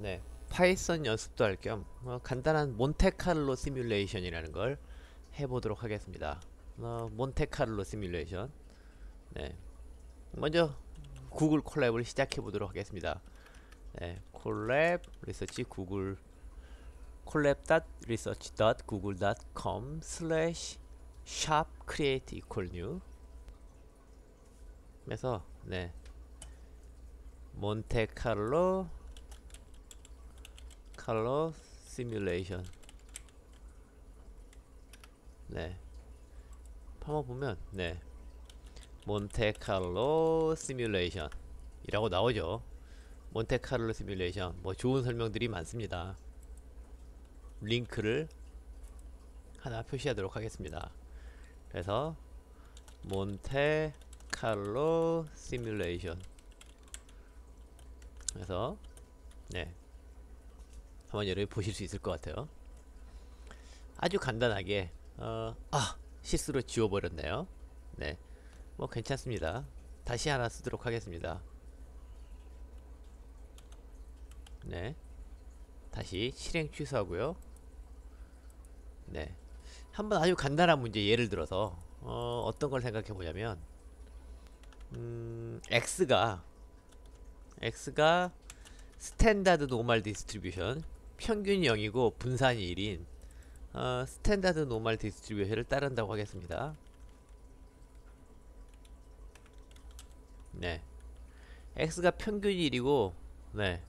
네, 파이썬 연습도 할 겸 간단한 몬테카를로 시뮬레이션이라는 걸 해보도록 하겠습니다. 몬테카를로 시뮬레이션. 네, 먼저 구글 콜랩을 시작해 보도록 하겠습니다. 네, 콜랩 리서치 구글 콜랩.research.google.com slash shop create equal new 그래서 네, 몬테카를로 칼로 시뮬레이션. 네, 한번 보면 네, 몬테칼로 시뮬레이션 이라고 나오죠. 몬테칼로 시뮬레이션 뭐 좋은 설명들이 많습니다. 링크를 하나 표시하도록 하겠습니다. 그래서 몬테칼로 시뮬레이션 그래서 네, 한번 여러분이 보실 수 있을 것 같아요. 아주 간단하게 실수로 지워버렸네요. 네, 뭐 괜찮습니다. 다시 하나 쓰도록 하겠습니다. 네, 다시 실행 취소하고요. 네, 한번 아주 간단한 문제 예를 들어서 어떤 걸 생각해 보자면 x가 스탠다드 노멀 디스트리뷰션 평균이 0이고 분산이 1인 스탠다드 노멀 디스트리뷰션을 따른다고 하겠습니다. 네, x가 평균이 1이고 네,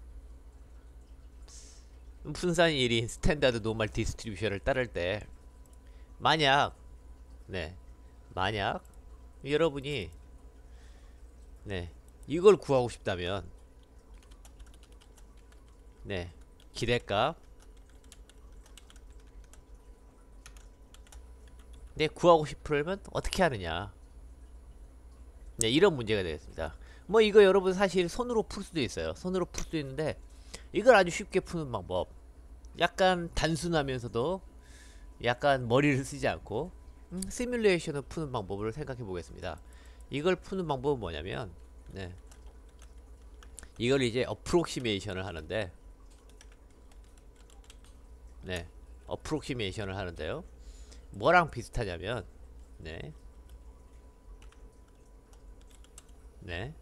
분산이 1인 스탠다드 노멀 디스트리뷰션을 따를 때 만약 네, 만약 여러분이 네, 이걸 구하고 싶다면 네, 기대값 네, 구하고 싶으려면 어떻게 하느냐. 네, 이런 문제가 되겠습니다. 뭐 이거 여러분 사실 손으로 풀 수도 있어요. 손으로 풀 수도 있는데 이걸 아주 쉽게 푸는 방법, 약간 단순하면서도 약간 머리를 쓰지 않고 시뮬레이션을 푸는 방법을 생각해 보겠습니다. 이걸 푸는 방법은 뭐냐면 네, 이걸 이제 어프록시메이션을 하는데 네, 어프록시메이션을 하는데요. 뭐랑 비슷하냐면 네, 네,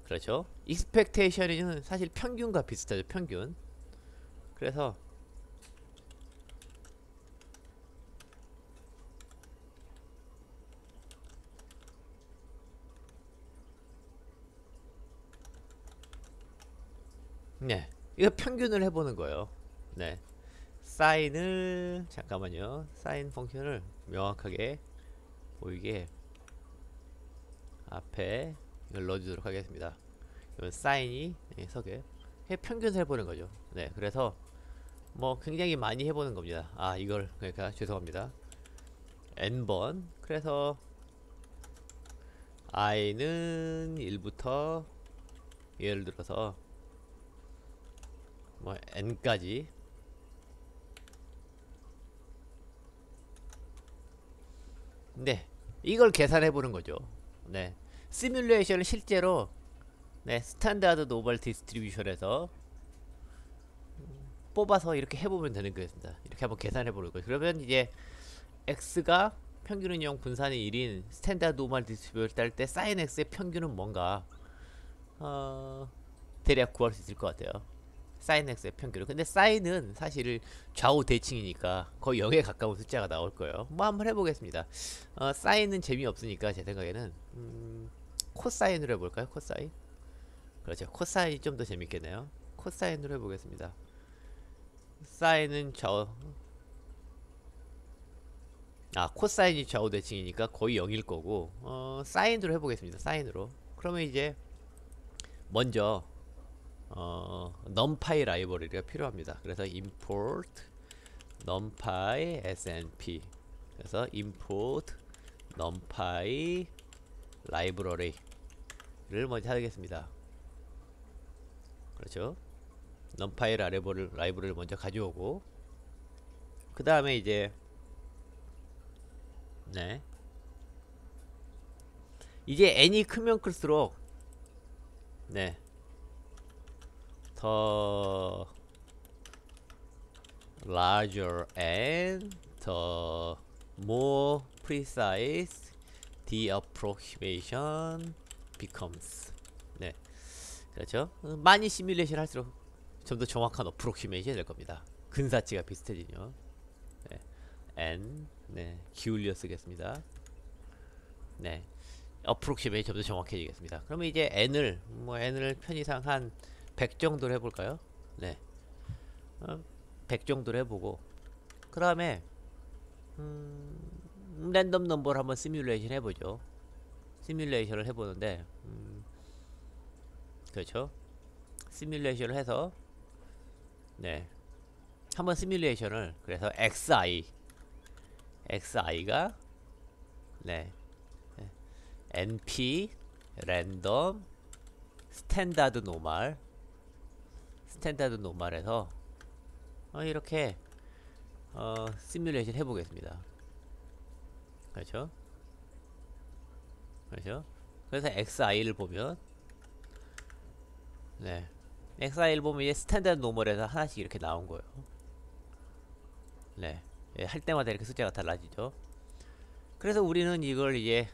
그렇죠. 익스펙테이션은 사실 평균과 비슷하죠. 평균. 그래서 네, 이거 평균을 해보는 거예요. 네, 사인을 잠깐만요. 사인 펑션을 명확하게 보이게 앞에 이걸 넣어주도록 하겠습니다. 이건 사인이 서게 평균을 해보는 거죠. 네, 그래서 뭐 굉장히 많이 해보는 겁니다. 이걸 그러니까 죄송합니다. n번 그래서 i는 1부터 예를 들어서 뭐 n까지 네, 이걸 계산해 보는 거죠. 네, 시뮬레이션을 실제로 네, 스탠다드 노멀 디스트리뷰션에서 뽑아서 이렇게 해보면 되는 거였습니다. 이렇게 한번 계산해 보는 거죠. 그러면 이제 x가 평균은 0 분산이 1인 스탠다드 노멀 디스트리뷰션을 딸 때 사인 x의 평균은 뭔가 대략 구할 수 있을 것 같아요. 사인 x의 평균은. 근데 사인은 사실 좌우 대칭이니까 거의 0에 가까운 숫자가 나올 거예요. 뭐 한번 해보겠습니다. 사인은 재미없으니까 제 생각에는 코사인으로 해볼까요? 코사인. 그렇죠. 코사인이 좀 더 재밌겠네요. 코사인으로 해보겠습니다. 사인은 좌우 코사인이 좌우 대칭이니까 거의 0일 거고 사인으로 해보겠습니다. 사인으로. 그러면 이제 먼저 numpy 라이브러리가 필요합니다. 그래서 import numpy snp 그래서 import numpy 라이브러리를 먼저 하겠습니다. 그렇죠. numpy 라이브러리를 먼저 가져오고 그 다음에 이제 네, 이제 n이 크면 클수록 네, the larger and the more precise the approximation becomes. 네, 그렇죠. 많이 시뮬레이션 할수록 좀 더 정확한 어프로키메이션이 될 겁니다. 근사치가 비슷해지죠. 네, n 네, 기울여 쓰겠습니다. 네, 어프로키메이션이 좀 더 정확해지겠습니다. 그러면 이제 n을 편의상 한 100 정도로 해볼까요? 네, 100 정도로 해보고 그 다음에 랜덤 넘버를 한번 시뮬레이션 해보죠. 시뮬레이션을 해보는데 그렇죠. 시뮬레이션을 해서 네, 한번 시뮬레이션을 그래서 xi가 네, np 랜덤 스탠다드 노멀에서 이렇게 시뮬레이션 해보겠습니다. 그렇죠? 그렇죠? 그래서 xi를 보면 네, xi를 보면 이제 스탠다드 노멀에서 하나씩 이렇게 나온 거예요. 네, 할 때마다 이렇게 숫자가 달라지죠. 그래서 우리는 이걸 이제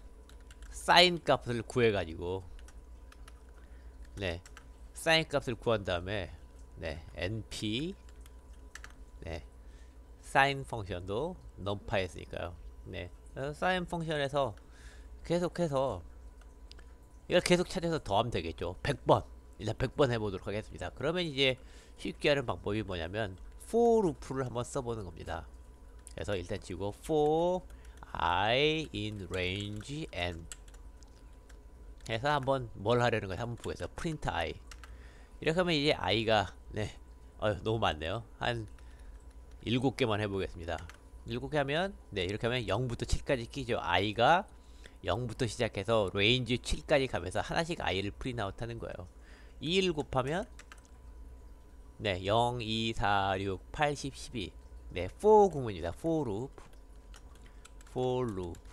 사인 값을 구해가지고 네, 사인 값을 구한 다음에 네, np 네, 사인 펑션도 넘파했으니까요. 네, 사인 펑션에서 계속해서 이걸 계속 찾아서 더하면 되겠죠. 100번 일단 100번 해보도록 하겠습니다. 그러면 이제 쉽게 하는 방법이 뭐냐면 for 루프를 한번 써보는 겁니다. 그래서 일단 치고 for I in range n 해서 한번 뭘 하려는 걸 한번 보겠어요. print I 이렇게 하면 이제 i가 네, 너무 많네요. 한 7개만 해보겠습니다. 7개 하면 네, 이렇게 하면 0부터 7까지 끼죠. i가 0부터 시작해서 range 7까지 가면서 하나씩 i를 프린트아웃 하는 거예요. 2를 곱하면 네, 0, 2, 4, 6, 8, 10, 12 네, for 구문입니다. for loop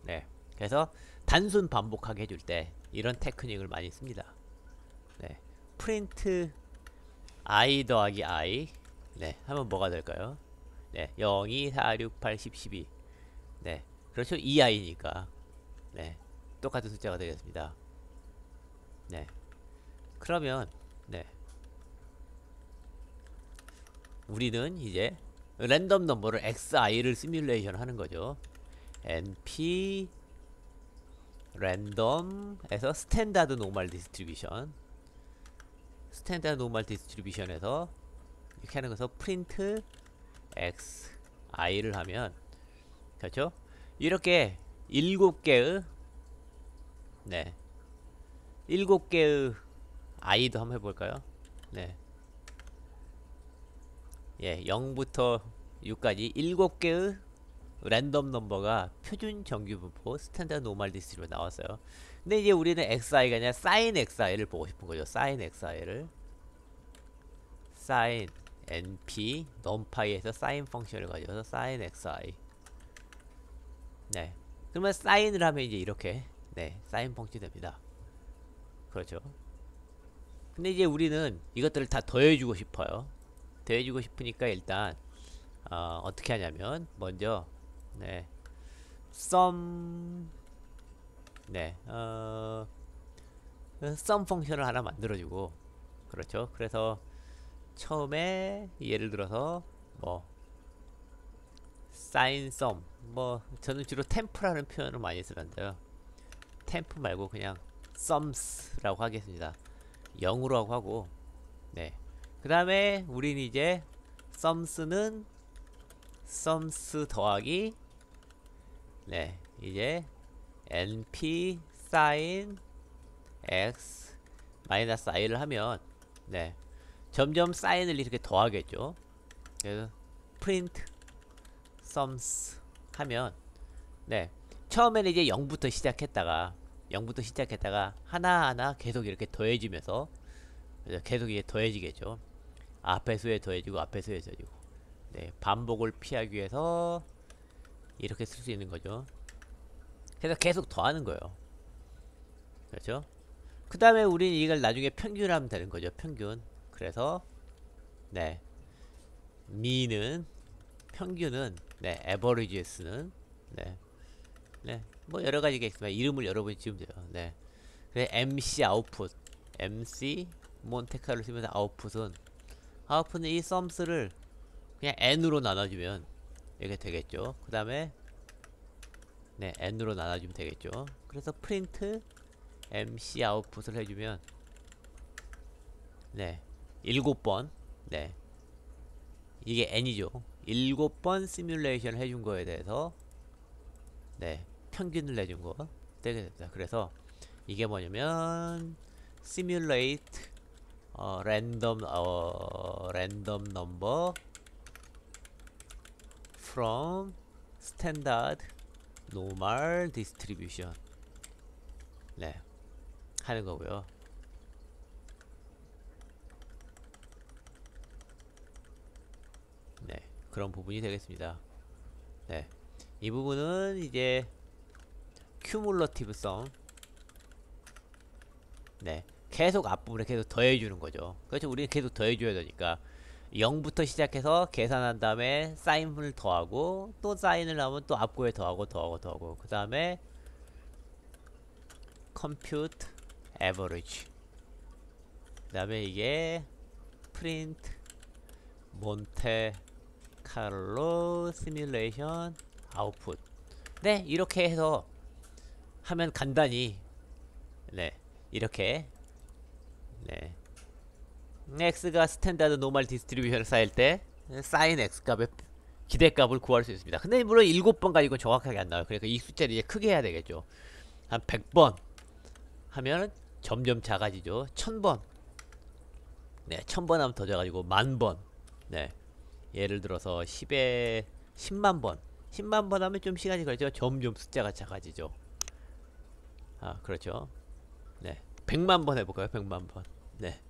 네, 그래서 단순 반복하게 해줄 때 이런 테크닉을 많이 씁니다. 네, print i 더하기 i 네, 하면 뭐가 될까요? 네, 0, 2, 4, 6, 8, 10, 12 네, 그렇죠. 2i니까 네, 똑같은 숫자가 되겠습니다. 네, 그러면 네, 우리는 이제 랜덤 넘버를 xi를 시뮬레이션 하는 거죠. np 랜덤에서 스탠다드 노멀 디스트리뷰션에서 이렇게 하는 것에서 프린트 xi를 하면 그렇죠? 이렇게 7개의 네, 7개의 i도 한번 해볼까요? 네, 예, 0부터 6까지 7개의 랜덤 넘버가 표준 정규 분포 스탠다드 노멀 디스트리뷰 나왔어요. 근데 이제 우리는 xi가 아니라 sin xi를 보고 싶은 거죠. sin xi를 sin np numpy에서 sin 펑션을 가져서 sin xi 네, 그러면 sign을 하면 이제 이렇게 네, sin 펑션이 됩니다. 그렇죠. 근데 이제 우리는 이것들을 다 더해주고 싶어요. 더해주고 싶으니까 일단 어떻게 하냐면 먼저 네, sum 네, sum 펑션을 하나 만들어주고 그렇죠. 그래서 처음에 예를 들어서 뭐 sin sum 뭐 저는 주로 temp라는 표현을 많이 쓰는데요. temp 말고 그냥 sums라고 하겠습니다. 0으로 하고 네, 그 다음에 우린 이제 sums는 sums 더하기 네, 이제 np sin x 마이너스 i를 하면 네, 점점 sign을 이렇게 더하겠죠. 그래서 print sums 하면 네, 처음에는 이제 0부터 시작했다가 하나하나 계속 이렇게 더해지면서 계속 이게 더해지겠죠. 앞에 수에 더해지고 앞에 수에 더해지고 네, 반복을 피하기 위해서 이렇게 쓸 수 있는 거죠. 그래서 계속 더하는 거예요. 그렇죠? 그 다음에 우리는 이걸 나중에 평균하면 되는 거죠. 평균. 그래서 네 미는 평균은 네 에버리지에 쓰는 네 뭐 여러가지가 있으면 이름을 여러분이 지으면 돼요. 네 그래 MC 아웃풋 MC 몬테카를 쓰면서 아웃풋은 이 썸스를 그냥 n으로 나눠주면 이렇게 되겠죠. 그 다음에 네 n으로 나눠주면 되겠죠. 그래서 프린트 MC 아웃풋을 해주면 네 7번 네 이게 n이죠. 7번 시뮬레이션 해준 거에 대해서 네 평균을 내준 거 되게 됩니다. 그래서 이게 뭐냐면 simulate random number from standard normal distribution 네 하는 거고요. 네 그런 부분이 되겠습니다. 네 이 부분은 이제 cumulative sum 네 계속 앞부분에 계속 더해주는 거죠. 그렇죠. 우리는 계속 더해줘야 되니까 0부터 시작해서 계산한 다음에 사인을 더하고 또 사인을 하면 또 앞부에 더하고 그 다음에 compute average 그 다음에 이게 print monte carlo simulation output 네 이렇게 해서 하면 간단히 네 이렇게 네 x가 스탠다드 노멀 디스트리뷰션을 쌓일 때 사인 x값의 기대값을 구할 수 있습니다. 근데 물론 7번 가지고 정확하게 안 나와요. 그러니까 이 숫자를 이제 크게 해야 되겠죠. 한 100번 하면 점점 작아지죠. 1000번 네 1000번 하면 더 작아지고 10,000번 네 예를 들어서 10에 10만번 10만번 하면 좀 시간이 걸리죠. 점점 숫자가 작아지죠. 아 그렇죠. 네 100만번 해볼까요? 100만번 네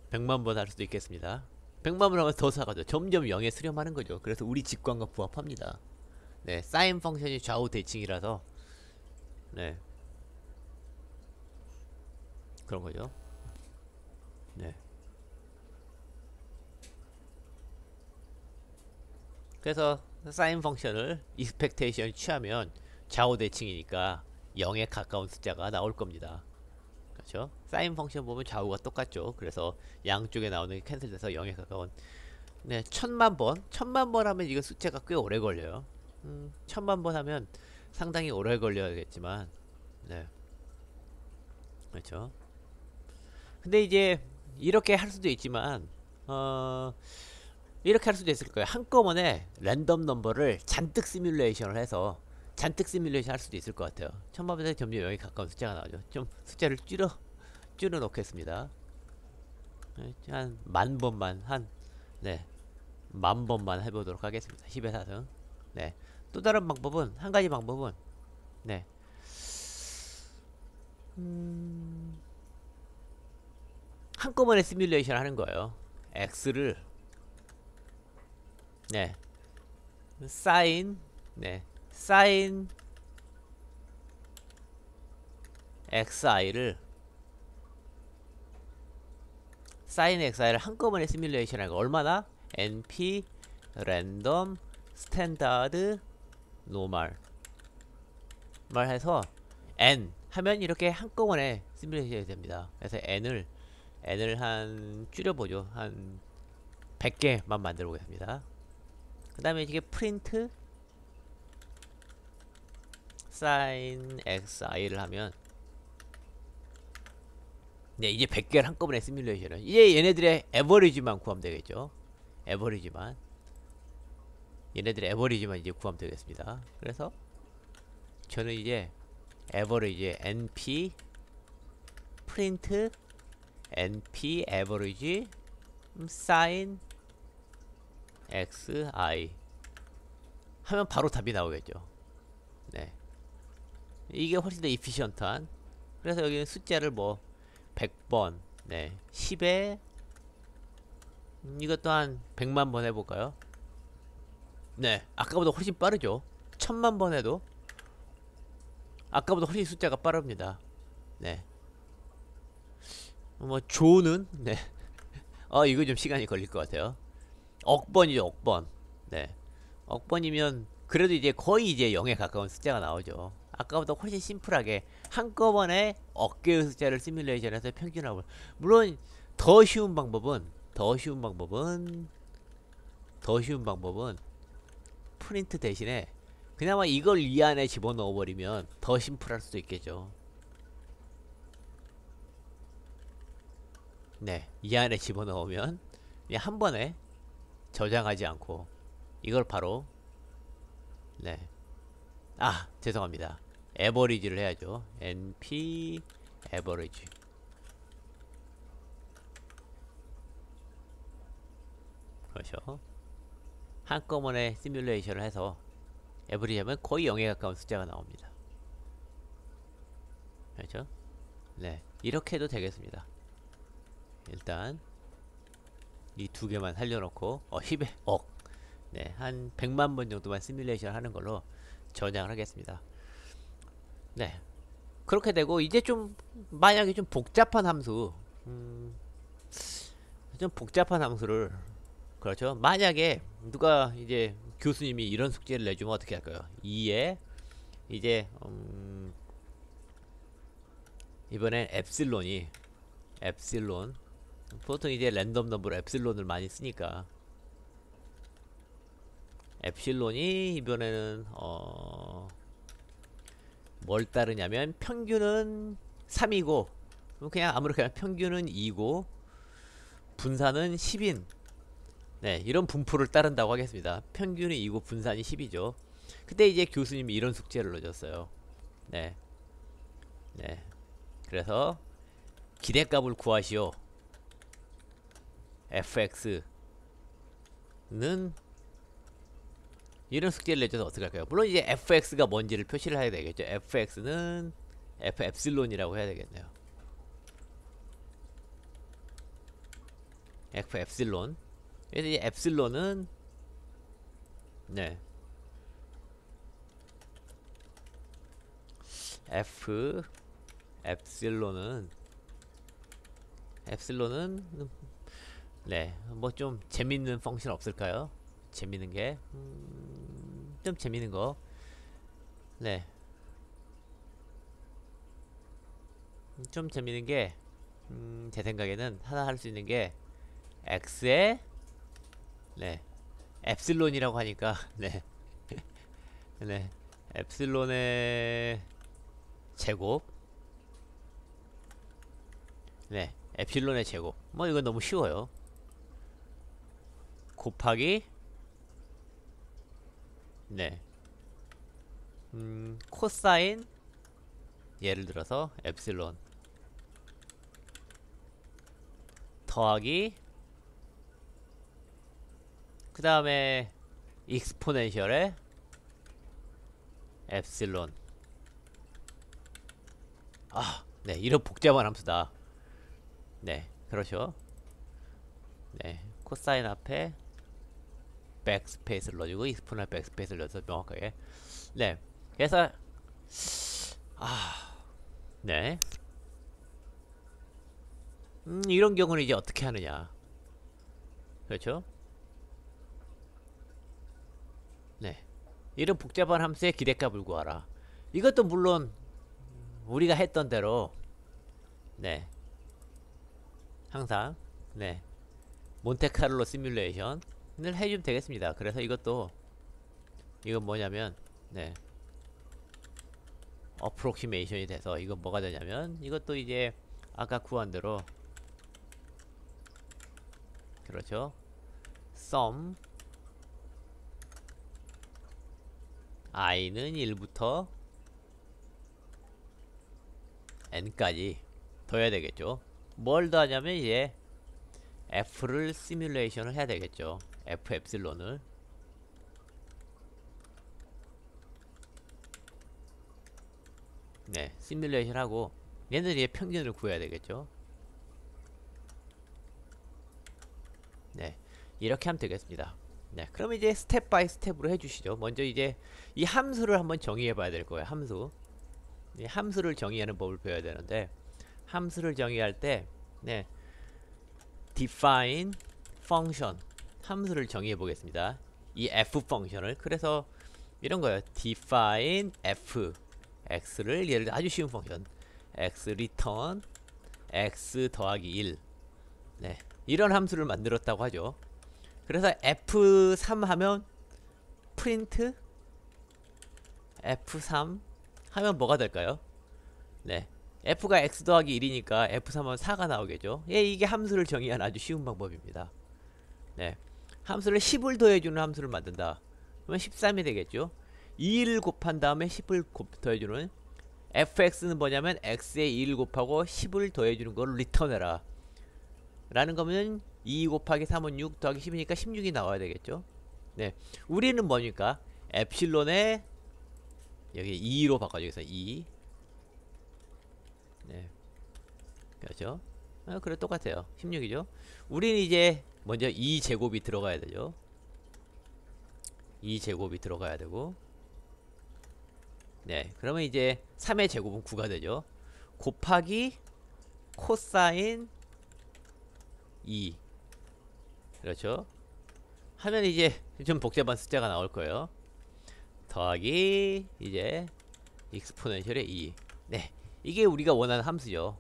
100만번 할 수도 있겠습니다. 100만번 하면 더 작아져. 점점 0에 수렴하는 거죠. 그래서 우리 직관과 부합합니다. 네 사인 펑션이 좌우 대칭이라서 네 그런 거죠. 네 그래서 사인 펑션을 익스펙테이션 취하면 좌우 대칭이니까 0에 가까운 숫자가 나올 겁니다. 그렇죠? 사인 펑션 보면 좌우가 똑같죠. 그래서 양쪽에 나오는 게 캔슬돼서 0에 가까운 네 1000만번 하면 이거 숫자가 꽤 오래 걸려요. 1000만번 하면 상당히 오래 걸려야겠지만 네 그렇죠. 근데 이제 이렇게 할 수도 있지만 이렇게 할 수도 있을 거예요. 한꺼번에 랜덤 넘버를 잔뜩 시뮬레이션을 해서 잔뜩 시뮬레이션 할 수도 있을 것 같아요. 1000번에 점점 0에 가까운 숫자가 나오죠. 좀 숫자를 줄여 놓겠습니다. 한 10,000번만 네 10,000번만 해보도록 하겠습니다. 10의 4승 네 또 다른 방법은 한 가지 방법은 네 한꺼번에 시뮬레이션 하는 거예요. x를 네 사인 xi를 한꺼번에 시뮬레이션 하는 거 얼마나? np 랜덤 스탠다드 노멀 말해서 n 하면 이렇게 한꺼번에 시뮬레이션이 됩니다. 그래서 n을 한 줄여보죠. 한 100개만 만들어 보겠습니다. 그 다음에 이게 프린트 sin xi를 하면 네 이제 100개를 한꺼번에 시뮬레이션은 이제 얘네들의 에버리지만 구하면 되겠죠. 얘네들의 에버리지만 이제 구하면 되겠습니다. 그래서 저는 이제 에버리지 np 프린트 np 에버리지 sin xi 하면 바로 답이 나오겠죠. 네 이게 훨씬 더 이피션트한 그래서 여기는 숫자를 뭐 100번 네 10에 이것도 한 100만번 해볼까요? 네 아까보다 훨씬 빠르죠. 1000만번 해도 아까보다 훨씬 숫자가 빠릅니다. 네 뭐 조는 네 이거 좀 시간이 걸릴 것 같아요. 억번이죠, 억번. 네. 억번이면 그래도 이제 거의 이제 0에 가까운 숫자가 나오죠. 아까보다 훨씬 심플하게 한꺼번에 억 개의 숫자를 시뮬레이션해서 평균합을. 물론 더 쉬운 방법은 더 쉬운 방법은 더 쉬운 방법은 프린트 대신에 그나마 이걸 이 안에 집어넣어 버리면 더 심플할 수도 있겠죠. 네, 이 안에 집어넣으면 그냥 한 번에 저장하지 않고 이걸 바로, 네, 죄송합니다. 에버리지를 해야죠. np 에버리지. 그렇죠. 한꺼번에 시뮬레이션을 해서 에버리지 하면 거의 0에 가까운 숫자가 나옵니다. 그렇죠? 네, 이렇게 해도 되겠습니다. 일단 이 두 개만 살려놓고 10의 억, 네, 한 100만 번 정도만 시뮬레이션 하는 걸로 저장을 하겠습니다. 네, 그렇게 되고 이제 좀 만약에 좀 복잡한 함수, 좀 복잡한 함수를, 그렇죠, 만약에 누가 이제 교수님이 이런 숙제를 내주면 어떻게 할까요? 2에 이제 이번엔 엡실론, 보통 이제 랜덤 넘버로 엡실론을 많이 쓰니까 엡실론이 이번에는 뭘 따르냐면 평균은 3이고 그냥 아무렇게나 평균은 2고 분산은 10인, 네, 이런 분포를 따른다고 하겠습니다. 평균이 2고 분산이 10이죠. 그때 이제 교수님이 이런 숙제를 넣어줬어요. 네, 네. 그래서 기대값을 구하시오. fx는 이런 숙제를 내줘서 어떻게 할까요? 물론 이제 fx가 뭔지를 표시를 해야 되겠죠. fx는 f 엡실론이라고 해야 되겠네요. f 엡실론. 그래서 이제 엡실론은, 네, f 엡실론은 네, 뭐 좀 재밌는 펑션 없을까요? 재밌는 게, 좀 재밌는 거, 네, 좀 재밌는 게, 제 생각에는 하나 할 수 있는 게 x의, 네, 엡실론이라고 하니까, 네, 네, 엡실론의 제곱, 네, 엡실론의 제곱, 뭐 이건 너무 쉬워요. 곱하기, 네, 코사인, 예를 들어서 엡실론 더하기 그 다음에 익스포넨셜의 엡실론. 네, 이런 복잡한 함수다. 네, 그렇죠. 네, 코사인 앞에 백스페이스를 넣어주고 익스포넨 백스페이스를 넣어서 명확하게. 네, 그래서 네, 이런 경우는 이제 어떻게 하느냐. 그렇죠. 네, 이런 복잡한 함수의 기대값을 구하라. 이것도 물론 우리가 했던 대로, 네, 항상, 네, 몬테카를로 시뮬레이션을 해주면 되겠습니다. 그래서 이것도, 이건 뭐냐면, 네, 어프로키메이션이 돼서 이건 뭐가 되냐면, 이것도 이제 아까 구한 대로, 그렇죠, sum i는 1부터 n까지 더해야 되겠죠. 뭘 더하냐면 이제 f를 시뮬레이션을 해야 되겠죠. f 엡실론을. 네, 시뮬레이션 하고 얘네들의 평균을 구해야 되겠죠. 네, 이렇게 하면 되겠습니다. 네, 그럼 이제 스텝 바이 스텝으로 해주시죠. 먼저 이제 이 함수를 한번 정의해 봐야 될 거예요. 함수. 이 함수를 정의하는 법을 배워야 되는데, 함수를 정의할 때, 네, define function 함수를 정의해 보겠습니다. 이 f 펑션을. 그래서 이런 거예요. define f x를 예를 들어 아주 쉬운 펑션 x return x 더하기 1 네, 이런 함수를 만들었다고 하죠. 그래서 F3 하면 print F3 하면 뭐가 될까요? 네, F가 X 더하기 1이니까 F3 하면 4가 나오겠죠. 예, 이게 함수를 정의한 아주 쉬운 방법입니다. 네, 함수를 10을 더해주는 함수를 만든다. 그러면 13이 되겠죠. 2를 곱한 다음에 10을 더해주는 fx는 뭐냐면 x에 2를 곱하고 10을 더해주는 걸 리턴해라 라는 거면 2 곱하기 3은 6 더하기 10이니까 16이 나와야 되겠죠. 네, 우리는 뭐니까 엡실론에 여기 2로 바꿔주겠어요. 2 네, 그렇죠. 그래 똑같아요. 16이죠. 우리는 이제 먼저 2제곱이 들어가야 되죠. 2제곱이 들어가야 되고 네, 그러면 이제 3의 제곱은 9가 되죠. 곱하기 코사인 2 그렇죠. 하면 이제 좀 복잡한 숫자가 나올 거예요. 더하기 이제 익스포넨셜의 2 네, 이게 우리가 원하는 함수죠.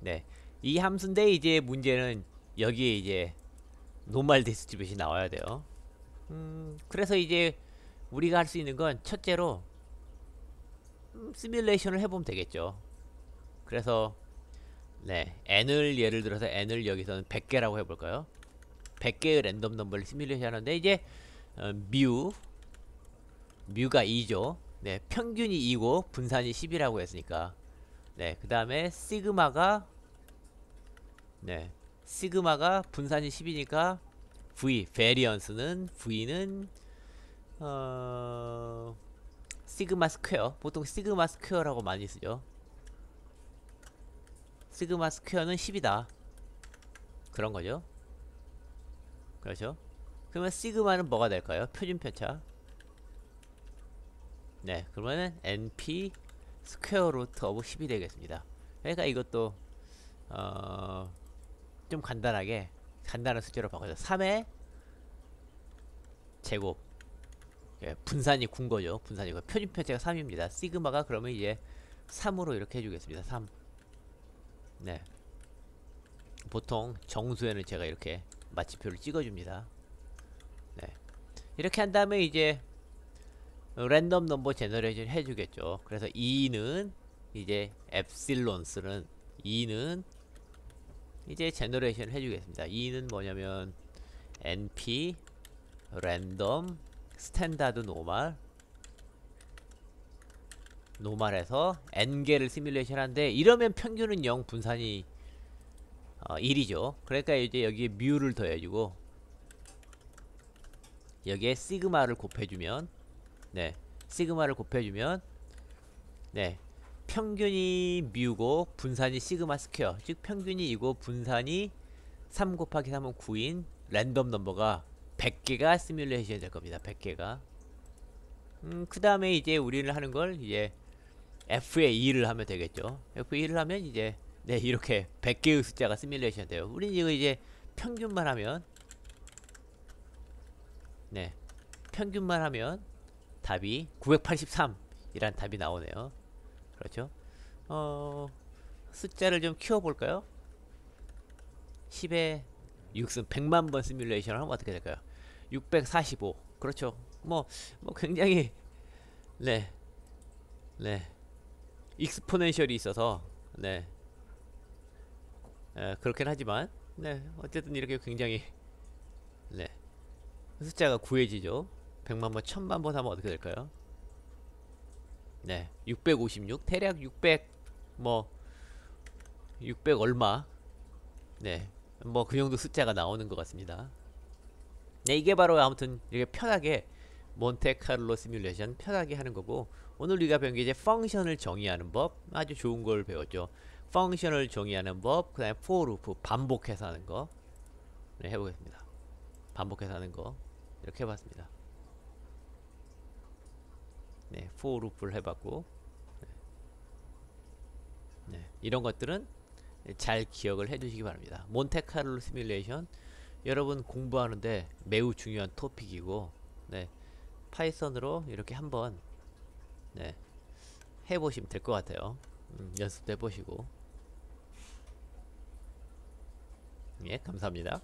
네, 이 함수인데 이제 문제는 여기에 이제 노멀 디스트리뷰션이 나와야 돼요. 그래서 이제 우리가 할 수 있는 건 첫째로 시뮬레이션을 해보면 되겠죠. 그래서 네, n을 예를 들어서 n을 여기서는 100개라고 해볼까요? 100개의 랜덤 넘버를 시뮬레이션 하는데 이제 뮤가 2죠. 네, 평균이 2고 분산이 10이라고 했으니까 네, 그 다음에 시그마가 분산이 10이니까 variance는 V는 시그마 스퀘어, 보통 시그마 스퀘어라고 많이 쓰죠. 시그마 스퀘어는 10이다 그런 거죠. 그렇죠. 그러면 시그마는 뭐가 될까요? 표준 편차. 네, 그러면은 np 스퀘어 루트 오브 10이 되겠습니다. 그러니까 이것도 좀 간단한 숫자로 바꿔서 3의 제곱 예, 분산이 군 거죠. 분산이 표준 편차가 3입니다. 시그마가 그러면 이제 3으로 이렇게 해주겠습니다. 3. 네. 보통 정수에는 제가 이렇게 마침표를 찍어줍니다. 네. 이렇게 한 다음에 이제 랜덤 넘버 제너레이션 해주겠죠. 그래서 2는 이제 엡실론스는 2는 이제 제너레이션 해주겠습니다. 2는 뭐냐면 np 랜덤 스탠다드 노멀에서 n개를 시뮬레이션 하는데 이러면 평균은 0 분산이 1이죠. 그러니까 이제 여기에 뮤를 더해주고 여기에 시그마를 곱해주면 네, 시그마를 곱해주면 네, 평균이 뮤고 분산이 시그마 스퀘어, 즉 평균이 2고 분산이 3 곱하기 3은 9인 랜덤 넘버가 100개가 시뮬레이션이 될 겁니다. 100개가. 그 다음에 이제 우리는 하는 걸 이제 F에 2를 하면 되겠죠. F에 2를 하면 이제 네, 이렇게 100개의 숫자가 시뮬레이션 돼요. 우리는 이거 이제 평균만 하면 네, 평균만 하면 답이 983 이란 답이 나오네요. 그렇죠. 숫자를 좀 키워볼까요? 10에 6승 100만번 시뮬레이션을 하면 어떻게 될까요? 645 그렇죠. 뭐 굉장히 네 익스포넨셜이 있어서 네 그렇긴 하지만 네 어쨌든 이렇게 굉장히 네 숫자가 구해지죠. 100만번 1000만번 하면 어떻게 될까요? 네 656 대략 600 600 얼마 네 그 정도 숫자가 나오는 것 같습니다. 네, 이게 바로 아무튼 이렇게 편하게 몬테카를로 시뮬레이션 편하게 하는 거고, 오늘 우리가 배운 게 이제 펑션을 정의하는 법, 아주 좋은 걸 배웠죠. 펑션을 정의하는 법, 그 다음에 for 루프 반복해서 하는 거 네, 해보겠습니다. 반복해서 하는 거 이렇게 해봤습니다. 네, for 루프를 해봤고 네, 이런 것들은 잘 기억을 해두시기 바랍니다. 몬테카를로 시뮬레이션 여러분 공부하는데 매우 중요한 토픽이고, 네, 파이썬으로 이렇게 한번 네, 해보시면 될 것 같아요. 연습도 해보시고. 예, 감사합니다.